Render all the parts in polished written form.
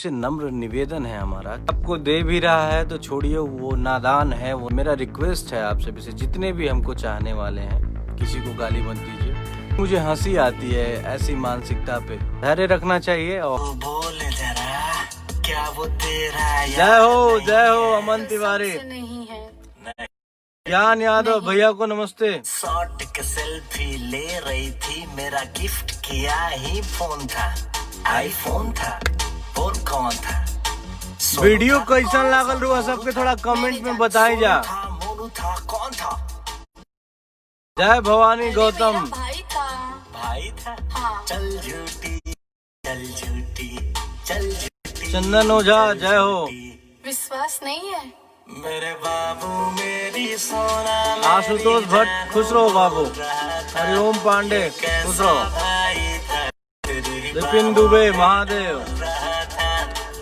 से नम्र निवेदन है हमारा, आपको दे भी रहा है तो छोड़िए, वो नादान है। वो मेरा रिक्वेस्ट है आप सभी से, जितने भी हमको चाहने वाले हैं, किसी को गाली मत दीजिए। मुझे हंसी आती है ऐसी मानसिकता पे, धैर्य रखना चाहिए। और बोले जरा क्या वो तेरा जय हो अमन तिवारी, ज्ञान यादव भैया को नमस्ते। शॉट के सेल्फी ले रही थी, मेरा गिफ्ट किया ही फोन था, आईफोन था, फोन कौन था? वीडियो कैसन लागल रुआ सबके थोड़ा कमेंट में बताई जा। मोनू था, कौन था? जय भवानी गौतम। भाई था हाँ। चल झूठी चल झूठी चल झूठी। चंदन ओझा जय हो। विश्वास नहीं है मेरे बाबू मेरी सोना। आशुतोष भट्ट खुश रहो बाबू। हरिओम पांडे खुश रहो। विपिन दुबे महादेव।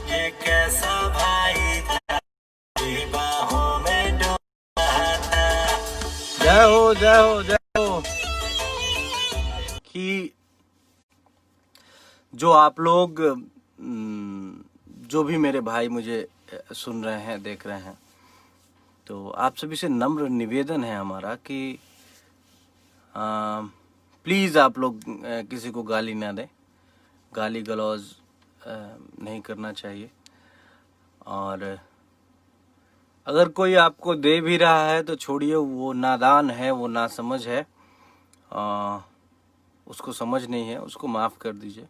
ये कैसा भाई था, बाहों में डूबा था। जय हो जय हो जय हो। कि जो आप लोग जो भी मेरे भाई मुझे सुन रहे हैं, देख रहे हैं, तो आप सभी से नम्र निवेदन है हमारा कि प्लीज़ आप लोग किसी को गाली ना दें, गाली गलौज नहीं करना चाहिए। और अगर कोई आपको दे भी रहा है तो छोड़िए, वो नादान है, वो नासमझ है, उसको समझ नहीं है, उसको माफ़ कर दीजिए।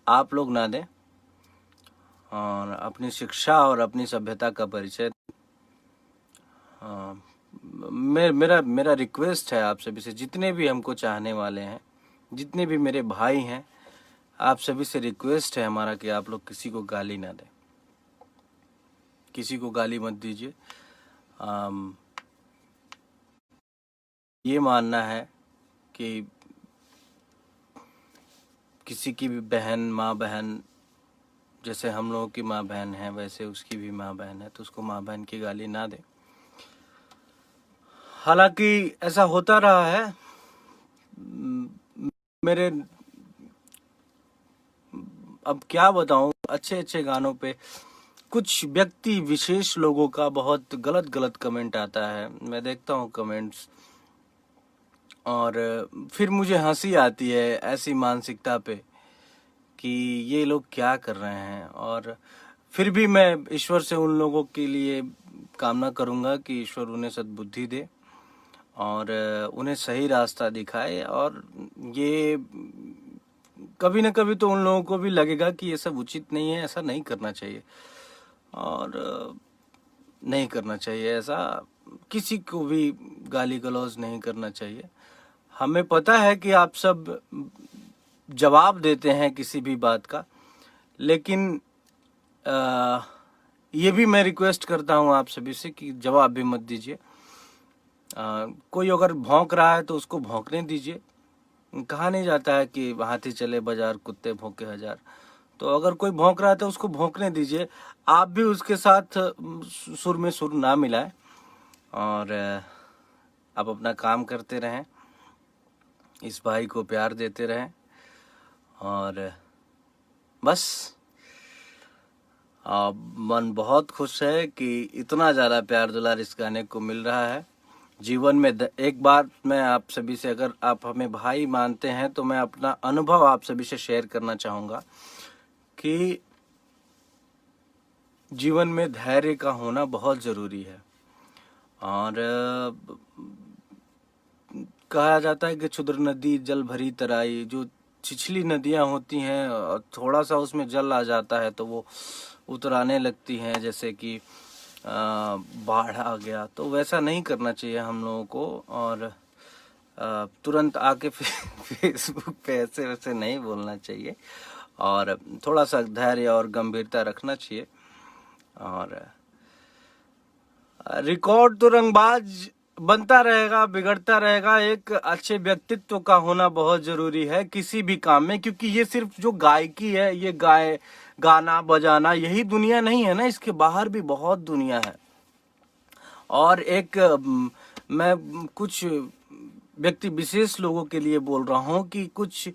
आप लोग ना दें और अपनी शिक्षा और अपनी सभ्यता का परिचय। मेरा रिक्वेस्ट है आप सभी से, जितने भी हमको चाहने वाले हैं, जितने भी मेरे भाई हैं, आप सभी से रिक्वेस्ट है हमारा कि आप लोग किसी को गाली ना दें, किसी को गाली मत दीजिए। ये मानना है कि किसी की भी बहन, माँ बहन, जैसे हम लोगों की माँ बहन है वैसे उसकी भी माँ बहन है, तो उसको माँ बहन की गाली ना दें। हालांकि ऐसा होता रहा है, मेरे अब क्या बताऊं, अच्छे अच्छे गानों पे कुछ व्यक्ति विशेष लोगों का बहुत गलत गलत कमेंट आता है। मैं देखता हूं कमेंट्स और फिर मुझे हंसी आती है ऐसी मानसिकता पे कि ये लोग क्या कर रहे हैं। और फिर भी मैं ईश्वर से उन लोगों के लिए कामना करूंगा कि ईश्वर उन्हें सद्बुद्धि दे और उन्हें सही रास्ता दिखाए। और ये कभी न कभी तो उन लोगों को भी लगेगा कि ये सब उचित नहीं है, ऐसा नहीं करना चाहिए और नहीं करना चाहिए, ऐसा किसी को भी गाली गलौज नहीं करना चाहिए। हमें पता है कि आप सब जवाब देते हैं किसी भी बात का, लेकिन ये भी मैं रिक्वेस्ट करता हूँ आप सभी से कि जवाब भी मत दीजिए। कोई अगर भौंक रहा है तो उसको भौंकने दीजिए। कहा नहीं जाता है कि हाथी चले बाजार कुत्ते भौंके हजार, तो अगर कोई भौंक रहा है तो उसको भौंकने दीजिए। आप भी उसके साथ सुर में सुर ना मिलाएं और आप अपना काम करते रहें, इस भाई को प्यार देते रहें और बस। मन बहुत खुश है कि इतना ज़्यादा प्यार दुलार इस गाने को मिल रहा है। जीवन में एक बात मैं आप सभी से, अगर आप हमें भाई मानते हैं तो मैं अपना अनुभव आप सभी से शेयर करना चाहूँगा कि जीवन में धैर्य का होना बहुत ज़रूरी है। और कहा जाता है कि क्षुद्र नदी जल भरी तराई, जो छिछली नदियाँ होती हैं और थोड़ा सा उसमें जल आ जाता है तो वो उतराने लगती हैं, जैसे कि बाढ़ आ गया, तो वैसा नहीं करना चाहिए हम लोगों को। और तुरंत आके फेसबुक पे ऐसे वैसे नहीं बोलना चाहिए और थोड़ा सा धैर्य और गंभीरता रखना चाहिए। और रिकॉर्ड तो रंगबाज बनता रहेगा, बिगड़ता रहेगा। एक अच्छे व्यक्तित्व का होना बहुत जरूरी है किसी भी काम में, क्योंकि ये सिर्फ जो गायकी है, ये गाना बजाना यही दुनिया नहीं है ना, इसके बाहर भी बहुत दुनिया है। और एक मैं कुछ व्यक्ति विशेष लोगों के लिए बोल रहा हूँ कि कुछ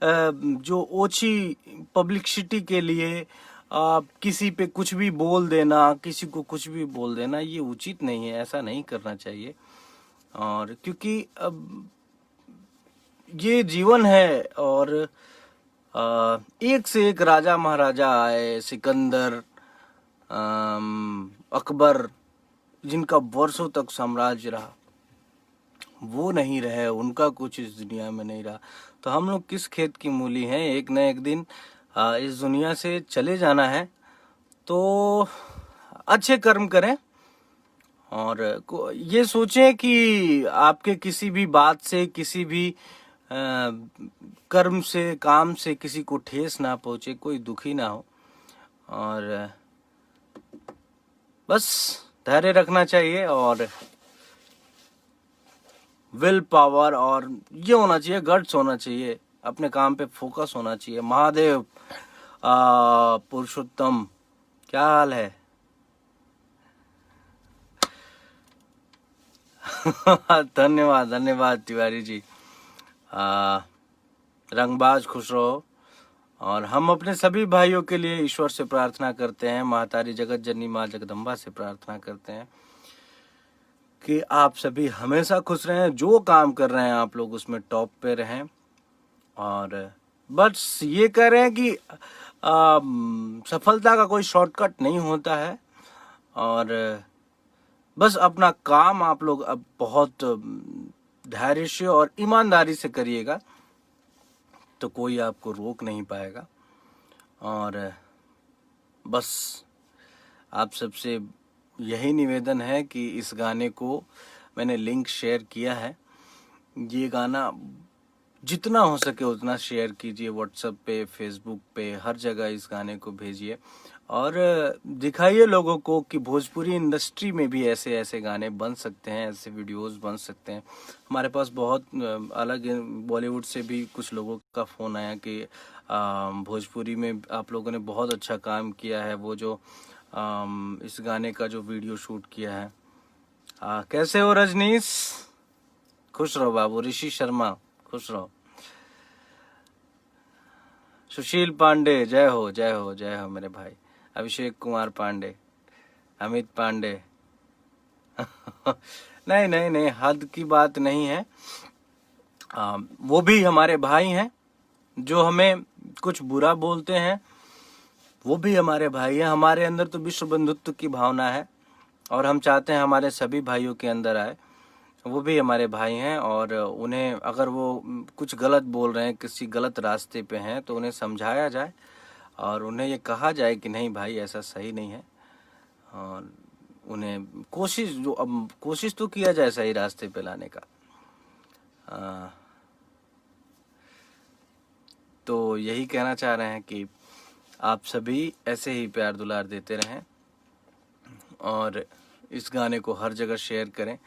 जो ओछी पब्लिसिटी के लिए किसी पे कुछ भी बोल देना, किसी को कुछ भी बोल देना, ये उचित नहीं है, ऐसा नहीं करना चाहिए। और क्योंकि अब ये जीवन है, और एक से एक राजा महाराजा आए, सिकंदर, अकबर, जिनका वर्षों तक साम्राज्य रहा, वो नहीं रहे, उनका कुछ इस दुनिया में नहीं रहा। तो हम लोग किस खेत की मूली हैं, एक न एक दिन इस दुनिया से चले जाना है। तो अच्छे कर्म करें, और ये सोचें कि आपके किसी भी बात से, किसी भी कर्म से, काम से किसी को ठेस ना पहुंचे, कोई दुखी ना हो। और बस धैर्य रखना चाहिए, और विल पावर, और ये होना चाहिए, गट्स होना चाहिए, अपने काम पे फोकस होना चाहिए। महादेव पुरुषोत्तम, क्या हाल है? धन्यवाद धन्यवाद तिवारी जी। रंगबाज खुश रहो। और हम अपने सभी भाइयों के लिए ईश्वर से प्रार्थना करते हैं, महातारी जगत जननी माँ जगदम्बा से प्रार्थना करते हैं कि आप सभी हमेशा खुश रहें, जो काम कर रहे हैं आप लोग उसमें टॉप पे रहें। और बस ये कह रहे हैं कि सफलता का कोई शॉर्टकट नहीं होता है, और बस अपना काम आप लोग अब बहुत धैर्य से और ईमानदारी से करिएगा, तो कोई आपको रोक नहीं पाएगा। और बस आप सबसे यही निवेदन है कि इस गाने को मैंने लिंक शेयर किया है, ये गाना जितना हो सके उतना शेयर कीजिए, व्हाट्सएप पे, फेसबुक पे, हर जगह इस गाने को भेजिए, और दिखाइए लोगों को कि भोजपुरी इंडस्ट्री में भी ऐसे ऐसे गाने बन सकते हैं, ऐसे वीडियोस बन सकते हैं। हमारे पास बहुत अलग बॉलीवुड से भी कुछ लोगों का फ़ोन आया कि भोजपुरी में आप लोगों ने बहुत अच्छा काम किया है, वो जो इस गाने का जो वीडियो शूट किया है। कैसे हो रजनीश? खुश रहो बाबू। ऋषि शर्मा, खुश रहो। सुशील पांडे, जय हो जय हो जय हो मेरे भाई। अभिषेक कुमार पांडे, अमित पांडे। नहीं नहीं नहीं, हद की बात नहीं है। वो भी हमारे भाई हैं, जो हमें कुछ बुरा बोलते हैं, वो भी हमारे भाई हैं। हमारे अंदर तो विश्व बंधुत्व की भावना है, और हम चाहते हैं हमारे सभी भाइयों के अंदर आए। वो भी हमारे भाई हैं, और उन्हें अगर वो कुछ गलत बोल रहे हैं, किसी गलत रास्ते पे हैं, तो उन्हें समझाया जाए, और उन्हें ये कहा जाए कि नहीं भाई ऐसा सही नहीं है। और उन्हें कोशिश तो किया जाए सही रास्ते पे लाने का। तो यही कहना चाह रहे हैं कि आप सभी ऐसे ही प्यार दुलार देते रहें, और इस गाने को हर जगह शेयर करें,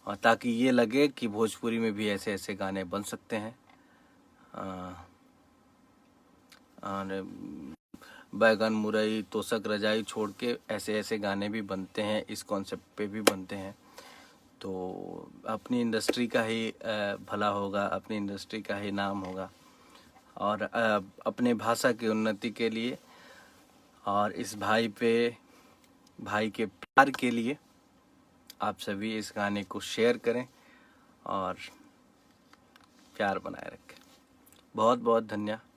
और ताकि ये लगे कि भोजपुरी में भी ऐसे ऐसे गाने बन सकते हैं। और बैगन मुरई तोशक रजाई छोड़ के ऐसे ऐसे गाने भी बनते हैं, इस कॉन्सेप्ट पे भी बनते हैं। तो अपनी इंडस्ट्री का ही भला होगा, अपनी इंडस्ट्री का ही नाम होगा, और अपने भाषा की उन्नति के लिए, और इस भाई के प्यार के लिए आप सभी इस गाने को शेयर करें और प्यार बनाए रखें। बहुत बहुत धन्यवाद।